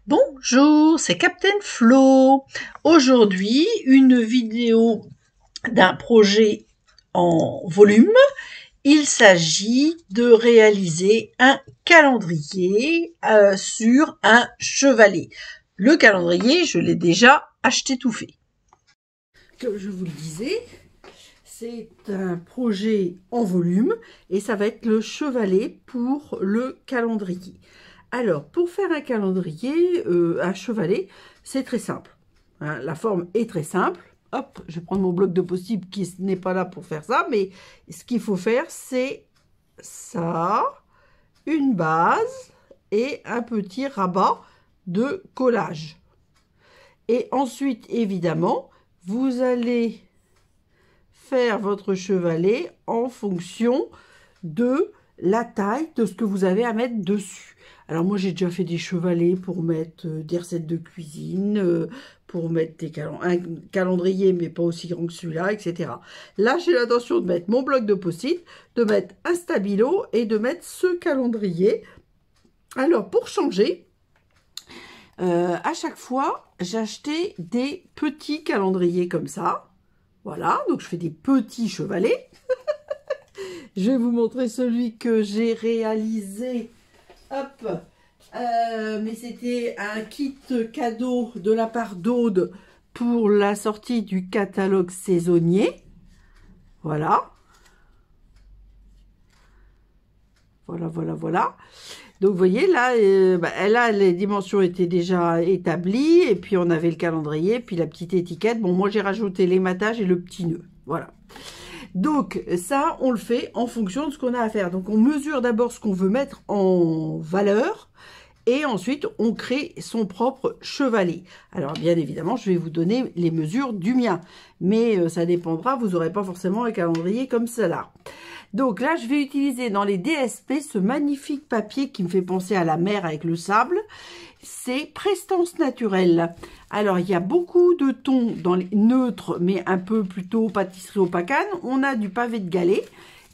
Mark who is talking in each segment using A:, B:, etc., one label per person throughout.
A: Bonjour, c'est Captain Flo. Aujourd'hui, une vidéo d'un projet en volume. Il s'agit de réaliser un calendrier sur un chevalet. Le calendrier, je l'ai déjà acheté tout fait. Comme je vous le disais, c'est un projet en volume et ça va être le chevalet pour le calendrier. Alors, pour faire un calendrier à chevalet, c'est très simple. Hein, la forme est très simple. Hop, je vais prendre mon bloc de post-it qui n'est pas là pour faire ça, mais ce qu'il faut faire, c'est ça, une base et un petit rabat de collage. Et ensuite, évidemment, vous allez faire votre chevalet en fonction de la taille de ce que vous avez à mettre dessus. Alors moi j'ai déjà fait des chevalets pour mettre des recettes de cuisine, pour mettre un calendrier mais pas aussi grand que celui-là, etc. Là j'ai l'intention de mettre mon bloc de post-it, de mettre un stabilo et de mettre ce calendrier. Alors pour changer, à chaque fois j'ai acheté des petits calendriers comme ça. Voilà, donc je fais des petits chevalets. Je vais vous montrer celui que j'ai réalisé. Hop, mais c'était un kit cadeau de la part d'Aude pour la sortie du catalogue saisonnier. Voilà. Voilà. Donc vous voyez là, là les dimensions étaient déjà établies et puis on avait le calendrier, puis la petite étiquette. Bon, moi j'ai rajouté l'ématage et le petit nœud. Voilà. Donc ça, on le fait en fonction de ce qu'on a à faire. Donc on mesure d'abord ce qu'on veut mettre en valeur et ensuite on crée son propre chevalet. Alors bien évidemment, je vais vous donner les mesures du mien, mais ça dépendra, vous n'aurez pas forcément un calendrier comme cela. Donc là, je vais utiliser dans les DSP ce magnifique papier qui me fait penser à la mer avec le sable. C'est Prestance Naturelle. Alors, il y a beaucoup de tons dans les neutres, mais un peu plutôt pâtisserie au pacane. On a du pavé de Galets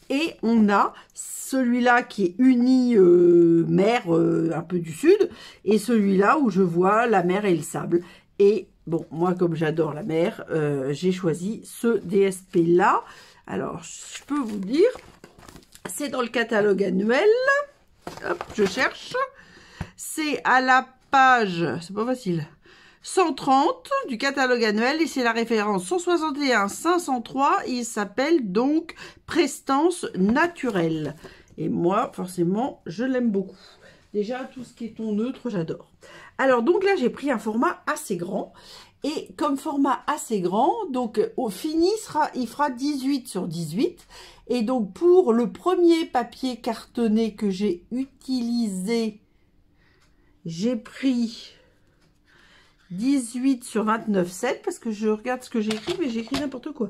A: et on a celui-là qui est uni mer, un peu du sud, et celui-là où je vois la mer et le sable. Et bon, moi, comme j'adore la mer, j'ai choisi ce DSP-là. Alors, je peux vous dire, c'est dans le catalogue annuel. Hop, je cherche. C'est à la page, c'est pas facile, 130 du catalogue annuel et c'est la référence 161 503. Il s'appelle donc Prestance Naturelle. Et moi, forcément, je l'aime beaucoup. Déjà, tout ce qui est ton neutre, j'adore. Alors, donc là, j'ai pris un format assez grand. Et comme format assez grand, donc au fini, il fera 18 sur 18. Et donc, pour le premier papier cartonné que j'ai utilisé, j'ai pris 18 sur 29,7 parce que je regarde ce que j'ai écrit, mais j'ai écrit n'importe quoi.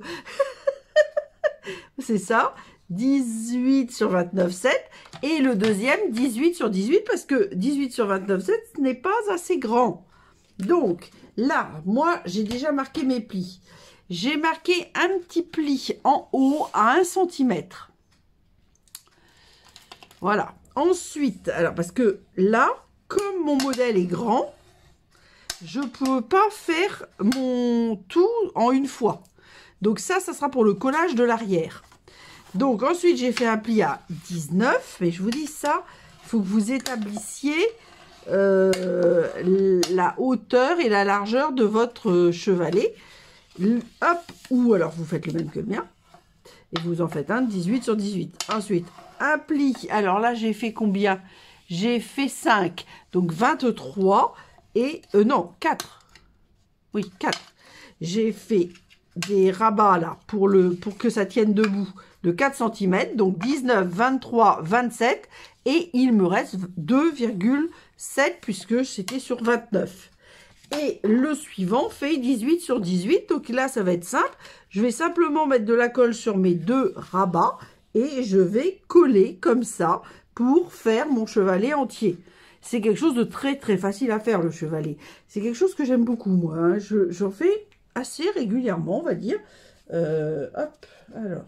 A: C'est ça, 18 sur 29,7 et le deuxième 18 sur 18 parce que 18 sur 29,7 ce n'est pas assez grand. Donc là, moi j'ai déjà marqué mes plis. J'ai marqué un petit pli en haut à 1 cm. Voilà. Ensuite, alors parce que là, comme mon modèle est grand, je ne peux pas faire mon tout en une fois. Donc ça sera pour le collage de l'arrière. Donc ensuite, j'ai fait un pli à 19. Mais je vous dis ça, il faut que vous établissiez la hauteur et la largeur de votre chevalet. Hop, ou alors vous faites le même que le mien. Et vous en faites un 18 sur 18. Ensuite, un pli. Alors là, j'ai fait combien? J'ai fait 5. Donc 23 et... non, 4. Oui, 4. J'ai fait des rabats là pour que ça tienne debout de 4 cm. Donc 19, 23, 27. Et il me reste 2,7 puisque c'était sur 29. Et le suivant fait 18 sur 18. Donc là, ça va être simple. Je vais simplement mettre de la colle sur mes deux rabats. Et je vais coller comme ça pour faire mon chevalet entier. C'est quelque chose de très très facile à faire, le chevalet. C'est quelque chose que j'aime beaucoup, moi. Hein. J'en fais assez régulièrement, on va dire. Hop, alors.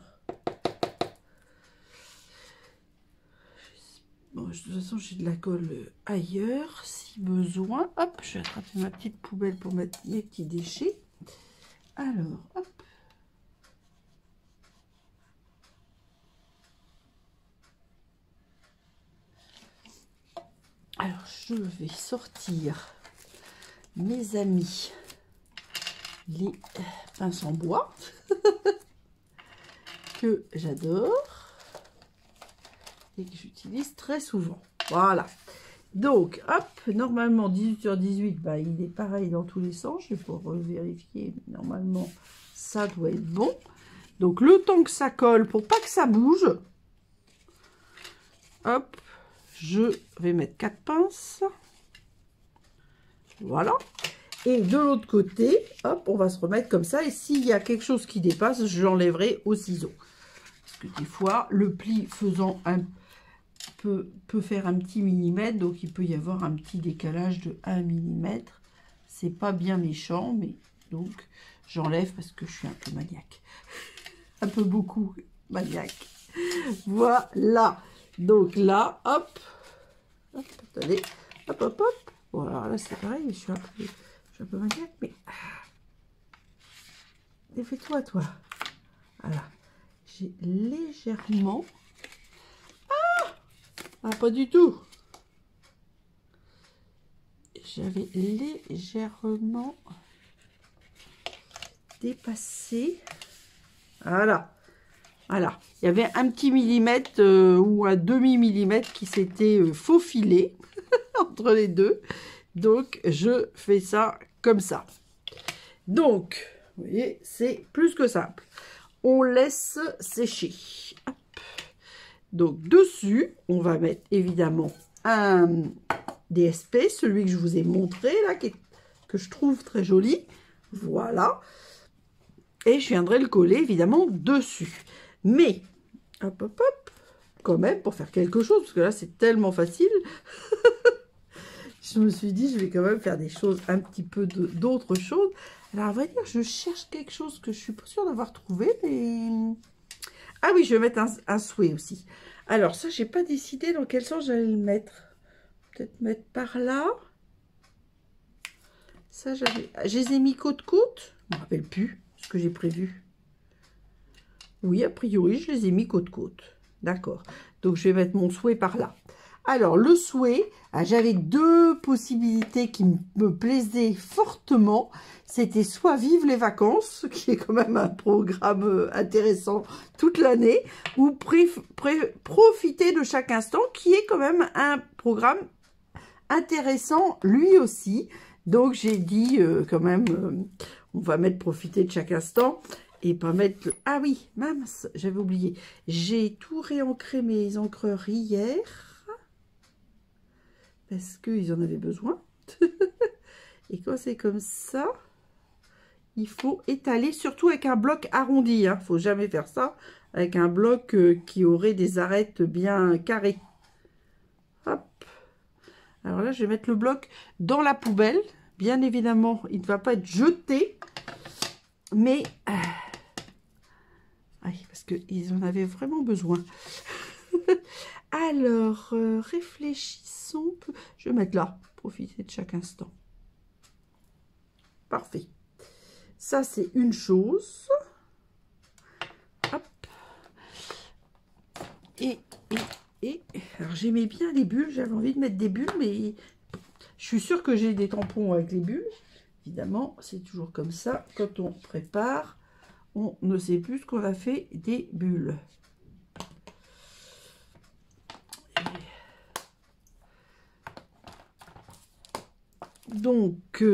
A: Bon, de toute façon, j'ai de la colle ailleurs, si besoin. Hop, je vais attraper ma petite poubelle pour mettre mes petits déchets. Alors, hop. Alors, je vais sortir mes amis, les pinces en bois, que j'adore et que j'utilise très souvent. Voilà. Donc, hop, normalement, 18h18, bah, il est pareil dans tous les sens. Je vais pouvoir vérifier. Normalement, ça doit être bon. Donc, le temps que ça colle, pour pas que ça bouge, hop, je vais mettre 4 pinces. Voilà. Et de l'autre côté, hop, on va se remettre comme ça. Et s'il y a quelque chose qui dépasse, je l'enlèverai au ciseau. Parce que des fois, le pli faisant un peut faire un petit millimètre, donc il peut y avoir un petit décalage de 1 mm. C'est pas bien méchant, mais donc j'enlève parce que je suis un peu maniaque. Un peu beaucoup maniaque. Voilà. Donc là, hop. Hop, attendez. Hop, hop, hop. Voilà, là c'est pareil, je suis un peu maniaque, mais... Défais-toi, toi. Voilà. J'ai légèrement... Ah, pas du tout. J'avais légèrement dépassé. Voilà. Voilà. Il y avait un petit millimètre ou un demi-millimètre qui s'était faufilé entre les deux. Donc, je fais ça comme ça. Donc, vous voyez, c'est plus que simple. On laisse sécher. Hop. Donc, dessus, on va mettre évidemment un DSP, celui que je vous ai montré, là, que je trouve très joli. Voilà. Et je viendrai le coller, évidemment, dessus. Mais, hop, hop, hop, quand même, pour faire quelque chose, parce que là, c'est tellement facile. Je me suis dit, je vais quand même faire des choses, un petit peu d'autres choses. Alors, à vrai dire, je cherche quelque chose que je suis pas sûre d'avoir trouvé, mais... Ah oui, je vais mettre un souhait aussi. Alors, ça, j'ai pas décidé dans quel sens j'allais le mettre. Peut-être mettre par là. Ça, je les ai mis côte-côte. Je me rappelle plus ce que j'ai prévu. Oui, a priori, je les ai mis côte-côte. D'accord. Donc, je vais mettre mon souhait par là. Alors, le souhait, j'avais deux possibilités qui me plaisaient fortement. C'était soit Vive les vacances, qui est quand même un programme intéressant toute l'année, ou Profiter de chaque instant, qui est quand même un programme intéressant lui aussi. Donc, j'ai dit quand même, on va mettre Profiter de chaque instant. Et pas mettre... Ah oui, mince, j'avais oublié. J'ai tout réancré mes encreurs hier. Parce qu'ils en avaient besoin. Et quand c'est comme ça, il faut étaler, surtout avec un bloc arrondi. Il ne faut jamais faire ça avec un bloc qui aurait des arêtes bien carrées. Hop. Alors là, je vais mettre le bloc dans la poubelle. Bien évidemment, il ne va pas être jeté. Mais... parce qu'ils en avaient vraiment besoin. Alors, réfléchissons. Je vais mettre là. Profiter de chaque instant. Parfait. Ça, c'est une chose. Hop. Et alors, j'aimais bien les bulles. J'avais envie de mettre des bulles, mais je suis sûre que j'ai des tampons avec les bulles. Évidemment, c'est toujours comme ça. Quand on prépare, on ne sait plus ce qu'on a fait des bulles. Donc,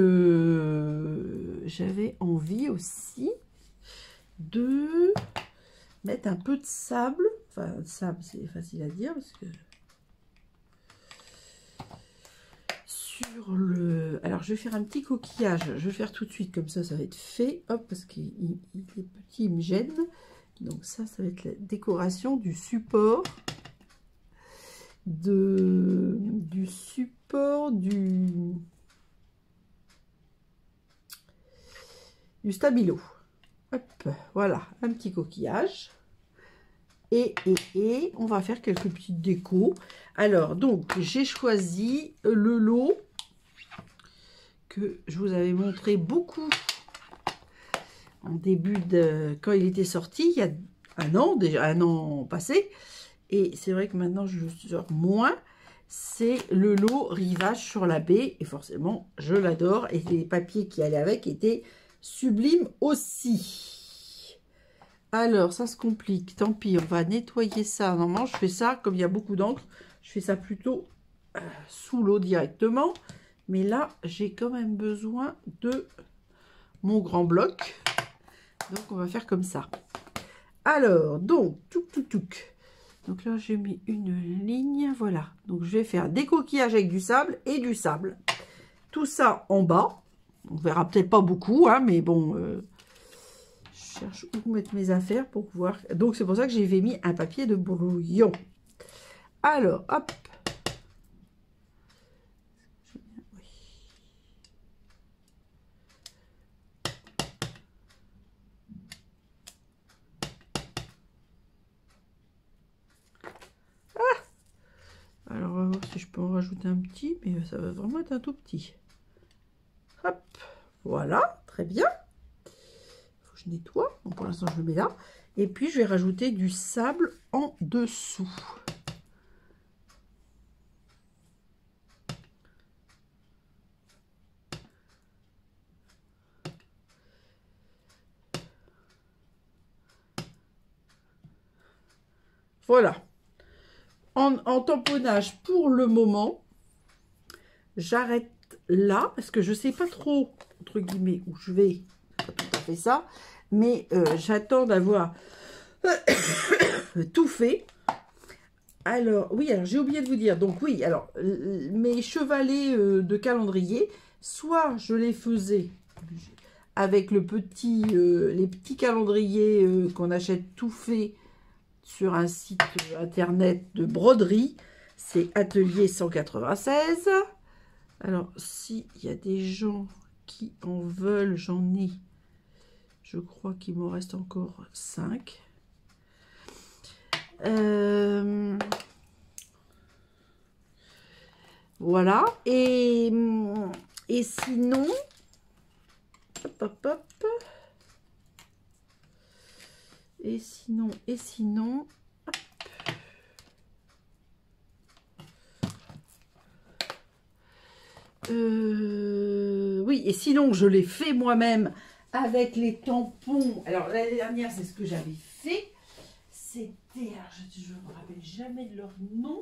A: j'avais envie aussi de mettre un peu de sable. Enfin, sable, c'est facile à dire parce que sur le... Alors, je vais faire un petit coquillage. Je vais le faire tout de suite, comme ça va être fait. Hop, parce qu'il est petit, il me gêne. Donc, ça va être la décoration du support. Du stabilo. Hop, voilà, un petit coquillage. Et on va faire quelques petites décos. Alors, donc, j'ai choisi le lot que je vous avais montré beaucoup en début de... quand il était sorti, il y a un an, déjà un an passé. Et c'est vrai que maintenant, je le sors moins. C'est le lot Rivage sur la baie. Et forcément, je l'adore. Et les papiers qui allaient avec étaient sublimes aussi. Alors, ça se complique. Tant pis, on va nettoyer ça. Normalement, je fais ça, comme il y a beaucoup d'encre, je fais ça plutôt sous l'eau directement. Mais là, j'ai quand même besoin de mon grand bloc. Donc, on va faire comme ça. Alors, donc, touc. Donc là, j'ai mis une ligne. Voilà. Donc, je vais faire des coquillages avec du sable et du sable. Tout ça en bas. On verra peut-être pas beaucoup, hein, mais bon... je cherche où mettre mes affaires pour pouvoir... Donc, c'est pour ça que j'ai mis un papier de brouillon. Alors, hop. Alors, on va voir si je peux en rajouter un petit, mais ça va vraiment être un tout petit. Hop, voilà, très bien. Il faut que je nettoie. Donc, pour l'instant, je le mets là. Et puis, je vais rajouter du sable en dessous. Voilà. En tamponnage pour le moment, j'arrête là parce que je ne sais pas trop, entre guillemets, où je vais. Pas tout à fait ça, mais j'attends d'avoir tout fait. Alors, oui, alors j'ai oublié de vous dire. Donc, oui, alors, mes chevalets de calendrier, soit je les faisais avec les petits calendriers qu'on achète tout fait sur un site internet de broderie, c'est Atelier 196. Alors, s'il y a des gens qui en veulent, j'en ai, je crois qu'il m'en reste encore 5. Voilà, et sinon, hop. Et sinon, hop. Oui, et sinon, je l'ai fait moi-même avec les tampons. Alors, l'année dernière, c'est ce que j'avais fait. C'était, je ne me rappelle jamais de leur nom.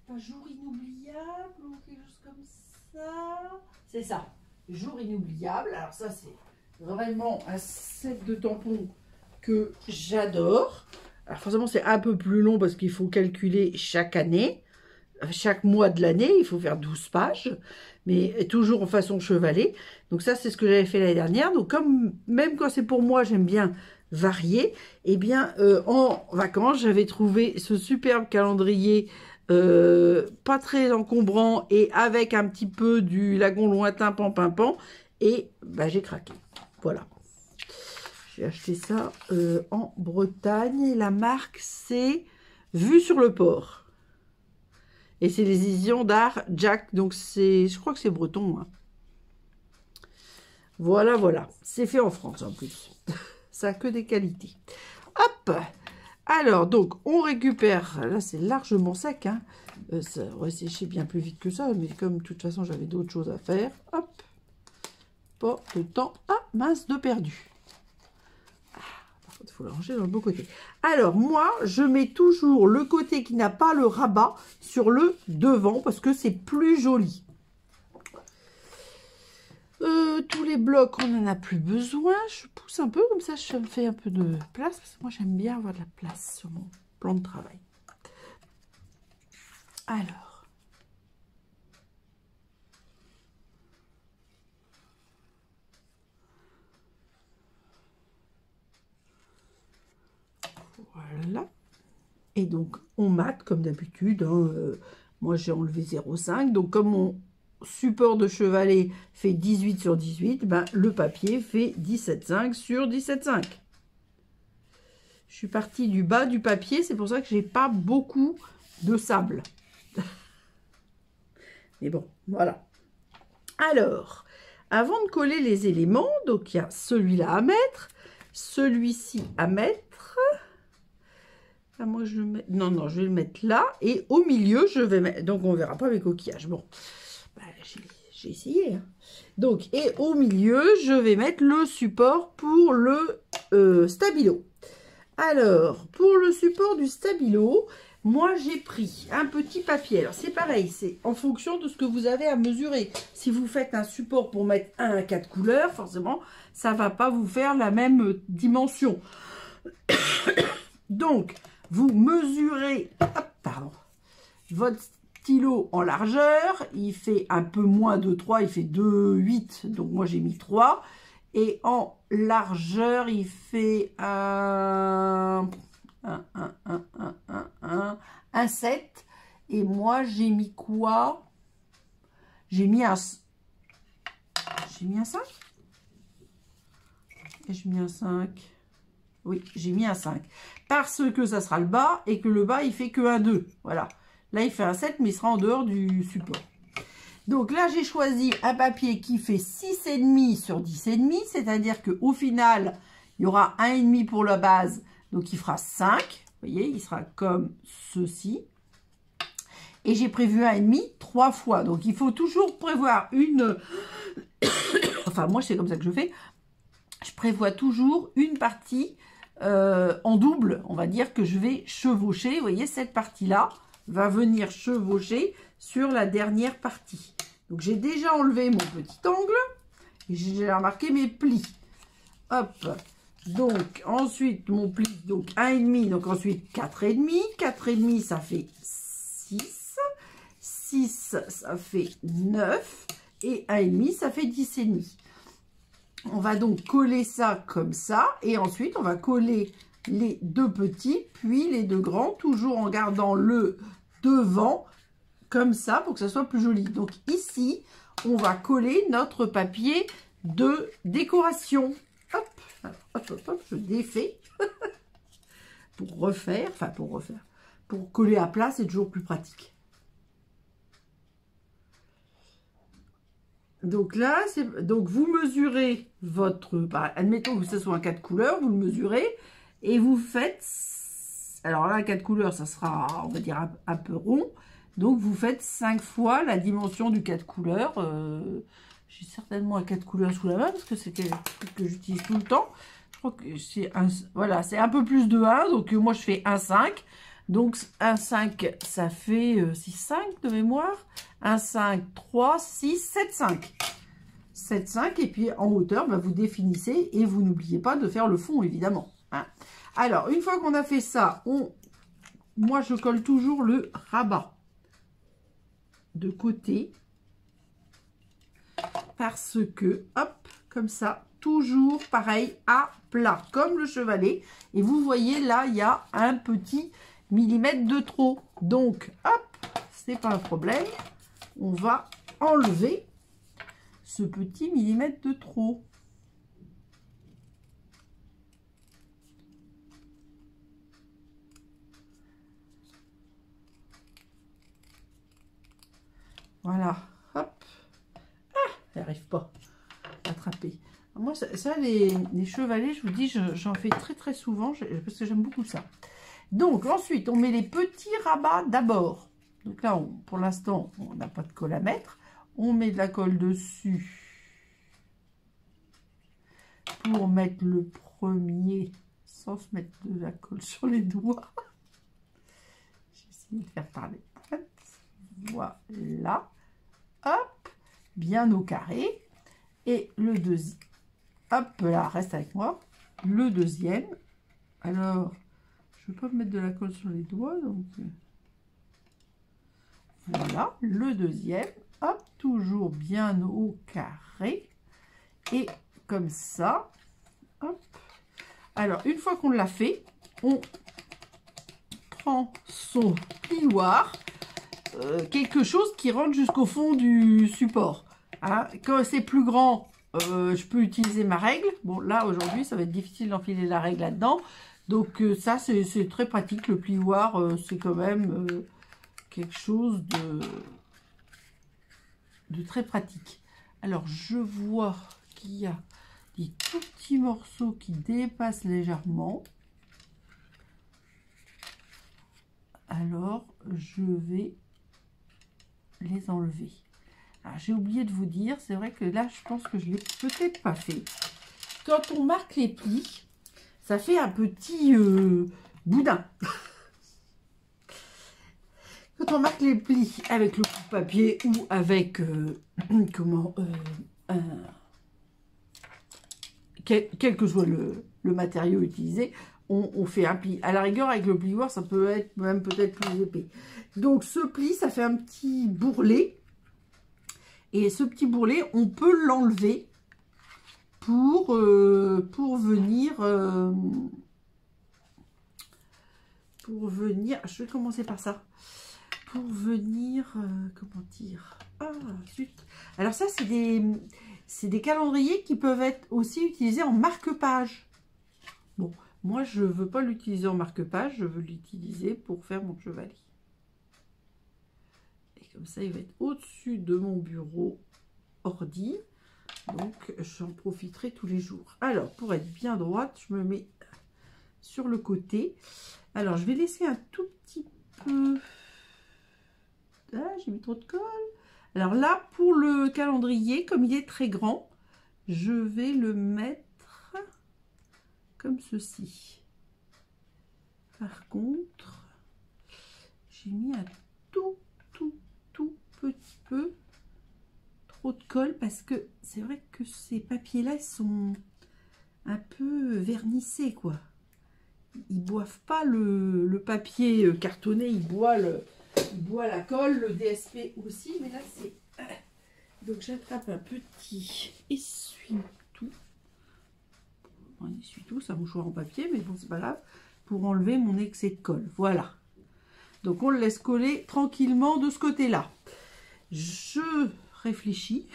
A: Pas Jour inoubliable ou quelque chose comme ça. C'est ça, Jour inoubliable. Alors ça, c'est vraiment un set de tampons que j'adore. Alors forcément, c'est un peu plus long parce qu'il faut calculer chaque année. Chaque mois de l'année, il faut faire 12 pages, mais toujours en façon chevalet. Donc ça, c'est ce que j'avais fait l'année dernière. Donc même quand c'est pour moi, j'aime bien varier. Eh bien, en vacances, j'avais trouvé ce superbe calendrier pas très encombrant et avec un petit peu du lagon lointain pan. Et bah, j'ai craqué. Voilà. J'ai acheté ça en Bretagne. La marque, c'est Vue sur le port. Et c'est les éditions d'art Jack. Donc, je crois que c'est breton. Hein. Voilà. C'est fait en France, en plus. Ça a que des qualités. Hop! Alors, donc, on récupère. Là, c'est largement sec. Hein. Ça aurait séché bien plus vite que ça. Mais comme, de toute façon, j'avais d'autres choses à faire. Hop! Pas de temps. Ah, mince, de perdu. Il faut le ranger dans le beau côté. Alors, moi, je mets toujours le côté qui n'a pas le rabat sur le devant parce que c'est plus joli. Tous les blocs, on n'en a plus besoin. Je pousse un peu, comme ça, je me fais un peu de place. Parce que moi, j'aime bien avoir de la place sur mon plan de travail. Alors. Voilà. Et donc, on mate comme d'habitude. Hein, moi, j'ai enlevé 0,5. Donc, comme mon support de chevalet fait 18 sur 18, ben, le papier fait 17,5 sur 17,5. Je suis partie du bas du papier, c'est pour ça que j'ai pas beaucoup de sable. Mais bon, voilà. Alors, avant de coller les éléments, donc il y a celui-là à mettre, celui-ci à mettre. Ah, moi je le mets. Non, je vais le mettre là. Et au milieu, je vais mettre. Donc on verra pas mes coquillages. Bon, bah, j'ai essayé. Hein. Donc, et au milieu, je vais mettre le support pour le stabilo. Alors, pour le support du stabilo, moi j'ai pris un petit papier. Alors c'est pareil, c'est en fonction de ce que vous avez à mesurer. Si vous faites un support pour mettre un à 4 couleurs, forcément, ça va pas vous faire la même dimension. Donc, vous mesurez votre stylo en largeur. Il fait un peu moins de 3, il fait 2,8. Donc moi j'ai mis 3. Et en largeur, il fait un 7. Et moi, j'ai mis quoi? J'ai mis un 5. Et j'ai mis un 5. Oui, j'ai mis un 5. Parce que ça sera le bas et que le bas, il fait que un 2. Voilà. Là, il fait un 7, mais il sera en dehors du support. Donc là, j'ai choisi un papier qui fait 6,5 sur 10,5, c'est-à-dire qu'au final, il y aura 1,5 pour la base, donc il fera 5. Vous voyez, il sera comme ceci. Et j'ai prévu 1,5 3 fois. Donc il faut toujours prévoir une... enfin, moi, c'est comme ça que je fais. Je prévois toujours une partie en double. On va dire que je vais chevaucher. Vous voyez, cette partie-là va venir chevaucher sur la dernière partie. Donc, j'ai déjà enlevé mon petit angle et j'ai déjà marqué mes plis. Hop. Donc, ensuite, mon pli, donc 1,5, donc ensuite 4,5. 4,5, ça fait 6. 6, ça fait 9. Et 1,5, ça fait 10,5. On va donc coller ça comme ça. Et ensuite, on va coller les deux petits, puis les deux grands, toujours en gardant le devant comme ça pour que ça soit plus joli. Donc ici, on va coller notre papier de décoration. Hop, alors, hop, je défais pour refaire, pour coller à plat, c'est toujours plus pratique. Donc là, donc vous mesurez votre, bah, admettons que ce soit un 4 couleurs, vous le mesurez et vous faites, alors là, 4 couleurs, ça sera, on va dire, un peu rond. Donc, vous faites 5 fois la dimension du 4 couleurs. J'ai certainement un 4 couleurs sous la main parce que c'est quelque chose que j'utilise tout le temps. Je crois que c'est voilà, c'est un peu plus de 1. Donc, moi, je fais 1,5. Donc, 1,5, ça fait 6,5 de mémoire. 1,5, 3, 6, 7,5. 7,5. Et puis, en hauteur, bah, vous définissez et vous n'oubliez pas de faire le fond, évidemment. Hein. Alors, une fois qu'on a fait ça, moi, je colle toujours le rabat de côté parce que, hop, comme ça, toujours pareil, à plat, comme le chevalet. Et vous voyez, là, il y a un petit millimètre de trop. Donc, hop, c'est pas un problème. On va enlever ce petit millimètre de trop. Voilà, hop. Ah, elle n'arrive pas à attraper. Moi, ça les chevalets, je vous dis, j'en fais très souvent parce que j'aime beaucoup ça. Donc, ensuite, on met les petits rabats d'abord. Donc là, pour l'instant, on n'a pas de colle à mettre. On met de la colle dessus pour mettre le premier sans se mettre de la colle sur les doigts. J'ai essayé de faire par les pointes. Voilà. Hop, bien au carré. Et le deuxième. Hop là, reste avec moi. Le deuxième. Alors, je ne vais pas me mettre de la colle sur les doigts. Donc, voilà, le deuxième. Hop, toujours bien au carré. Et comme ça. Hop. Alors, une fois qu'on l'a fait, on prend son plioir. Quelque chose qui rentre jusqu'au fond du support. Hein. Quand c'est plus grand, je peux utiliser ma règle. Bon, là, aujourd'hui, ça va être difficile d'enfiler la règle là-dedans. Donc ça, c'est très pratique. Le plioir, c'est quand même quelque chose de très pratique. Alors, je vois qu'il y a des tout petits morceaux qui dépassent légèrement. Alors, je vais les enlever. Alors, j'ai oublié de vous dire, c'est vrai que là, je pense que je ne l'ai peut-être pas fait. Quand on marque les plis, ça fait un petit boudin. Quand on marque les plis avec le coupe-papier ou avec quel que soit le matériau utilisé, on fait un pli. À la rigueur, avec le plioir, ça peut être même peut-être plus épais. Donc, ce pli, ça fait un petit bourrelet. Et ce petit bourrelet, on peut l'enlever pour venir... je vais commencer par ça. Pour venir... comment dire? Ah, zut. Alors ça, c'est des calendriers qui peuvent être aussi utilisés en marque-page. Bon, moi, je ne veux pas l'utiliser en marque-page, je veux l'utiliser pour faire mon chevalet. Et comme ça, il va être au-dessus de mon bureau ordi. Donc, j'en profiterai tous les jours. Alors, pour être bien droite, je me mets sur le côté. Alors, je vais laisser un tout petit peu... Ah, j'ai mis trop de colle. Alors là, pour le calendrier, comme il est très grand, je vais le mettre comme ceci. Par contre, j'ai mis un tout petit peu trop de colle parce que c'est vrai que ces papiers-là, ils sont un peu vernissés, quoi. Ils boivent pas le papier cartonné, ils boivent la colle, le DSP aussi, mais là c'est... Donc j'attrape un petit essuie-tout. Un essuie-tout, c'est un mouchoir en papier, mais bon, c'est pas grave, pour enlever mon excès de colle. Voilà. Donc on le laisse coller tranquillement de ce côté-là. Je réfléchis.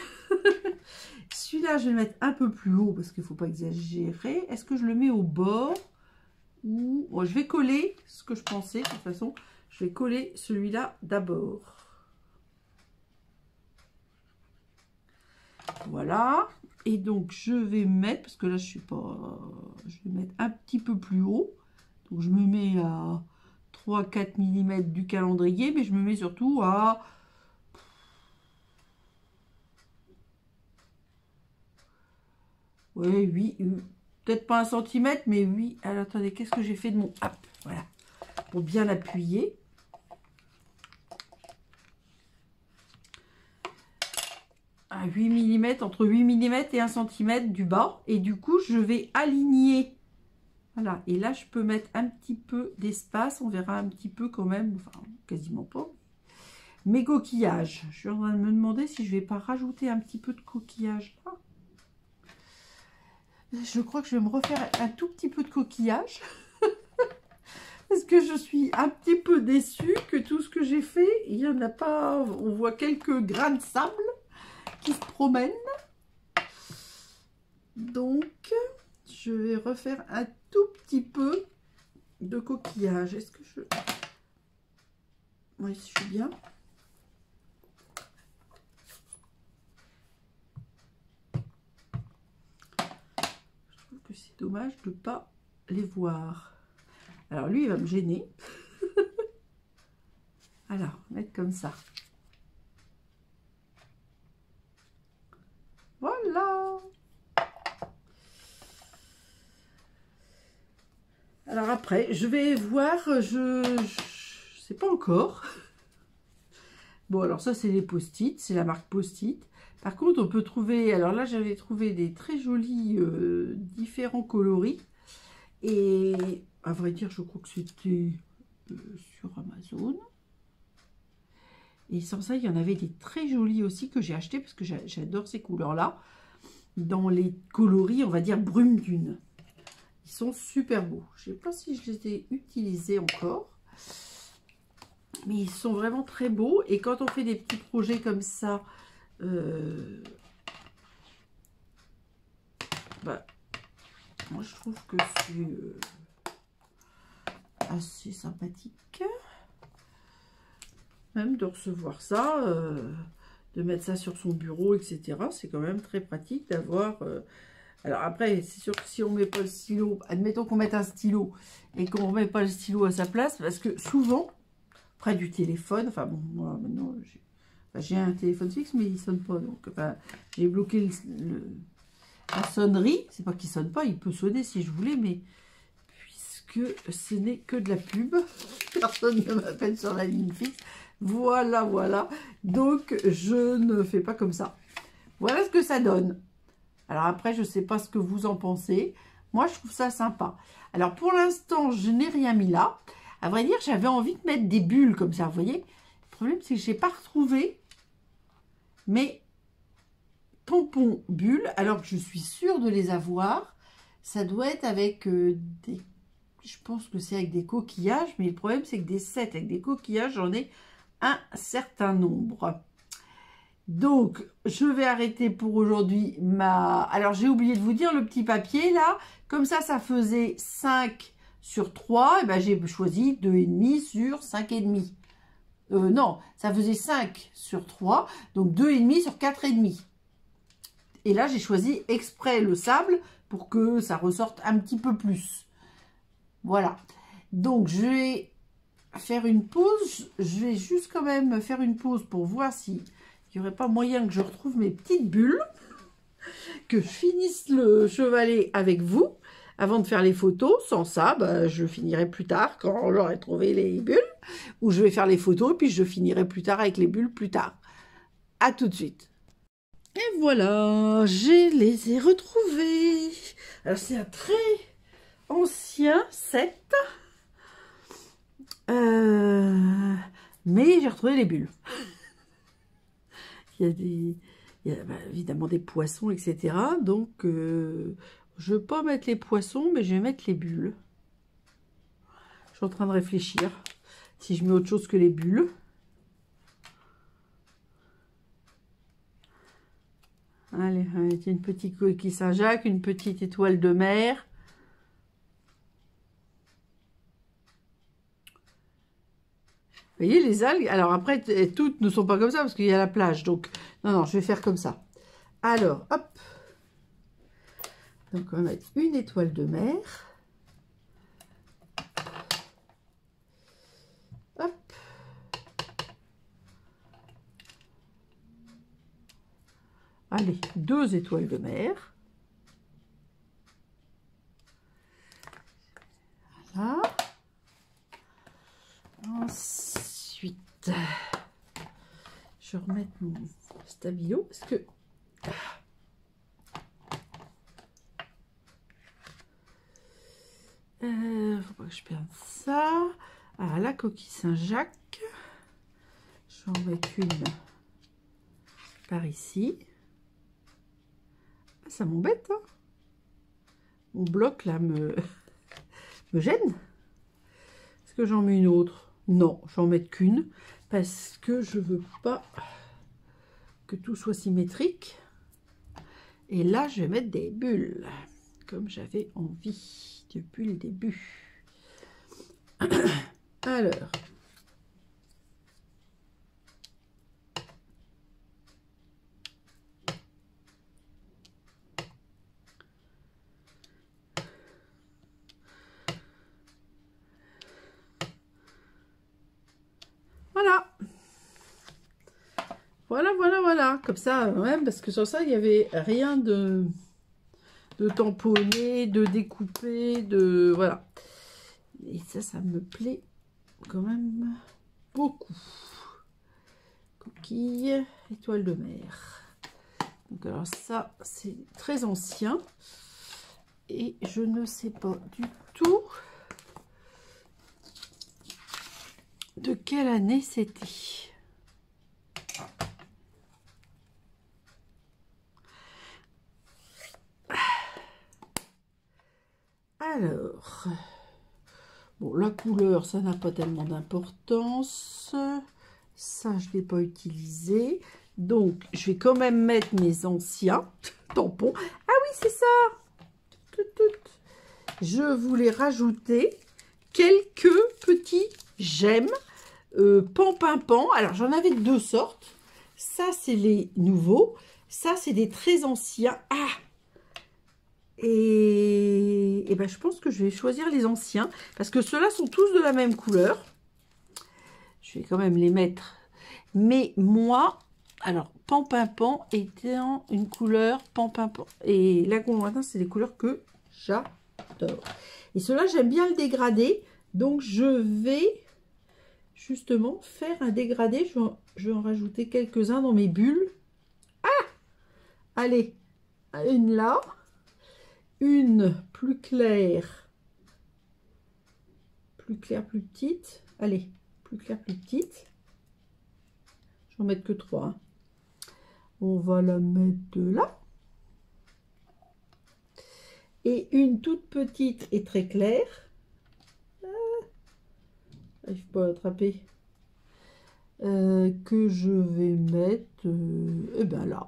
A: Celui-là, je vais le mettre un peu plus haut parce qu'il ne faut pas exagérer. Est-ce que je le mets au bord ou... Bon, je vais coller ce que je pensais. De toute façon, je vais coller celui-là d'abord. Voilà. Et donc, je vais mettre, parce que là, je suis pas... Je vais mettre un petit peu plus haut. Donc, je me mets à 3-4 mm du calendrier, mais je me mets surtout à... Ouais, oui, peut-être pas 1 centimètre, mais oui. Alors, attendez, qu'est-ce que j'ai fait de mon... Hop, voilà. Pour bien appuyer. À 8 mm, entre 8 mm et 1 cm du bas. Et du coup, je vais aligner. Voilà. Et là, je peux mettre un petit peu d'espace. On verra un petit peu quand même. Enfin, quasiment pas. Mes coquillages. Je suis en train de me demander si je vais pas rajouter un petit peu de coquillage là. Je crois que je vais me refaire un tout petit peu de coquillage. Parce que je suis un petit peu déçue que tout ce que j'ai fait, il n'y en a pas... On voit quelques grains de sable qui se promènent. Donc, je vais refaire un tout petit peu de coquillage. Est-ce que je... Oui, je suis bien. Je trouve que c'est dommage de ne pas les voir. Alors, lui, il va me gêner. Alors, mettre comme ça. Voilà. Alors après, je vais voir, je sais pas encore. Bon, alors ça, c'est les post-it, c'est la marque post-it. Par contre, on peut trouver, alors là, j'avais trouvé des très jolis différents coloris. Et à vrai dire, je crois que c'était sur Amazon. Et sans ça, il y en avait des très jolis aussi que j'ai acheté parce que j'adore ces couleurs-là. Dans les coloris, on va dire brume dune. Ils sont super beaux. Je ne sais pas si je les ai utilisés encore. Mais ils sont vraiment très beaux. Et quand on fait des petits projets comme ça, bah, moi je trouve que c'est assez sympathique. Même de recevoir ça, de mettre ça sur son bureau, etc. C'est quand même très pratique d'avoir... Alors après, c'est sûr que si on met pas le stylo, admettons qu'on mette un stylo et qu'on remet pas le stylo à sa place, parce que souvent, près du téléphone, enfin bon, moi maintenant, j'ai un téléphone fixe, mais il sonne pas. Donc, enfin, j'ai bloqué la sonnerie. C'est pas qu'il sonne pas, il peut sonner si je voulais, mais puisque ce n'est que de la pub, personne ne m'appelle sur la ligne fixe. Voilà, voilà. Donc, je ne fais pas comme ça. Voilà ce que ça donne. Alors après, je ne sais pas ce que vous en pensez. Moi, je trouve ça sympa. Alors, pour l'instant, je n'ai rien mis là. À vrai dire, j'avais envie de mettre des bulles comme ça, vous voyez. Le problème, c'est que je n'ai pas retrouvé mes tampons bulles, alors que je suis sûre de les avoir. Ça doit être avec des... Je pense que c'est avec des coquillages, mais le problème, c'est que des sets avec des coquillages, j'en ai un certain nombre. Donc, je vais arrêter pour aujourd'hui ma... Alors, j'ai oublié de vous dire, le petit papier, là, comme ça faisait 5 sur 3, et ben, j'ai choisi 2,5 sur 5,5. Non, ça faisait 5 sur 3, donc 2,5 sur 4,5. Et là, j'ai choisi exprès le sable pour que ça ressorte un petit peu plus. Voilà. Donc, je vais faire une pause. Je vais juste quand même faire une pause pour voir si... il n'y aurait pas moyen que je retrouve mes petites bulles, que je finisse le chevalet avec vous, avant de faire les photos. Sans ça, bah, je finirai plus tard, quand j'aurai trouvé les bulles, ou je vais faire les photos, puis je finirai plus tard avec les bulles plus tard. À tout de suite. Et voilà, je les ai retrouvées. Alors, c'est un très ancien set, mais j'ai retrouvé les bulles. Il y a évidemment des poissons, etc. Donc, je ne vais pas mettre les poissons, mais je vais mettre les bulles. Je suis en train de réfléchir si je mets autre chose que les bulles. Allez, une petite coquille Saint-Jacques, une petite étoile de mer. Vous voyez les algues? Alors après, toutes ne sont pas comme ça parce qu'il y a la plage. Donc, non, je vais faire comme ça. Alors, hop. Donc, on va mettre une étoile de mer. Hop. Allez, 2 étoiles de mer. Voilà. Ensuite, je vais remettre mon stabilo parce que faut pas que je perde ça. Ah, la coquille Saint-Jacques, je vais en mettre une par ici. Ah, ça m'embête, hein. Mon bloc là me gêne. Est-ce que j'en mets une autre? Non, j'en mets qu'une parce que je veux pas que tout soit symétrique. Et là, je vais mettre des bulles, comme j'avais envie depuis le début. Alors, voilà. Voilà. Comme ça, même, parce que sur ça, il n'y avait rien de tamponner, de découper, de... Voilà. Et ça me plaît quand même beaucoup. Coquille, étoile de mer. Donc alors ça, c'est très ancien. Et je ne sais pas du tout de quelle année c'était. Alors, bon, la couleur, ça n'a pas tellement d'importance. Ça, je ne l'ai pas utilisé. Donc, je vais quand même mettre mes anciens tampons. Ah oui, c'est ça. Je voulais rajouter quelques petits gemmes pan. Alors j'en avais de 2 sortes. Ça c'est les nouveaux. Ça c'est des très anciens. Ah! Et ben, je pense que je vais choisir les anciens. Parce que ceux-là sont tous de la même couleur. Je vais quand même les mettre. Mais moi, alors, pan étant une couleur pan. Et lagon lointain, c'est des couleurs que j'adore. Et ceux-là, j'aime bien le dégradé. Donc, je vais justement faire un dégradé. Je vais en rajouter quelques-uns dans mes bulles. Ah! Allez, une là. Une plus claire, plus petite. Allez, plus claire, plus petite. Je vais en mettre que 3. Hein. On va la mettre de là. Et une toute petite et très claire. J'arrive pas à l'attraper. Que je vais mettre eh ben là.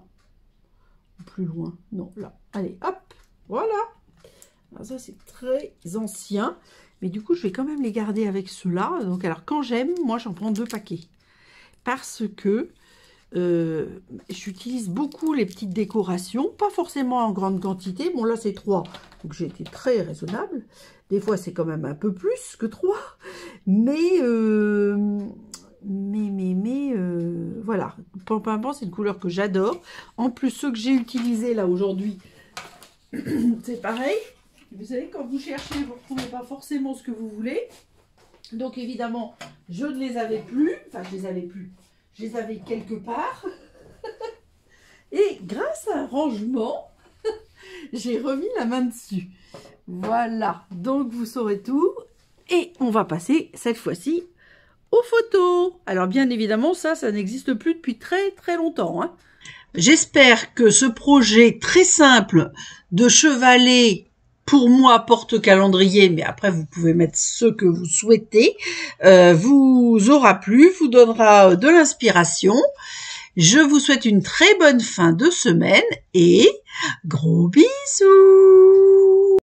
A: Plus loin. Non, là. Allez, hop. Voilà. Alors ça, c'est très ancien. Mais du coup, je vais quand même les garder avec ceux-là. Donc, alors, quand j'aime, moi, j'en prends 2 paquets. Parce que j'utilise beaucoup les petites décorations. Pas forcément en grande quantité. Bon, là, c'est 3. Donc, j'ai été très raisonnable. Des fois, c'est quand même un peu plus que 3. Mais voilà. Pan, c'est une couleur que j'adore. En plus, ceux que j'ai utilisés là aujourd'hui, c'est pareil. Vous savez, quand vous cherchez, vous ne retrouvez pas forcément ce que vous voulez. Donc, évidemment, je ne les avais plus. Enfin, je les avais plus. Je les avais quelque part. Et grâce à un rangement, j'ai remis la main dessus. Voilà. Donc, vous saurez tout. Et on va passer, cette fois-ci, aux photos. Alors, bien évidemment, ça n'existe plus depuis très, très longtemps. Hein. J'espère que ce projet très simple de chevalet, pour moi, porte-calendrier, mais après vous pouvez mettre ce que vous souhaitez, vous aura plu, vous donnera de l'inspiration. Je vous souhaite une très bonne fin de semaine et gros bisous!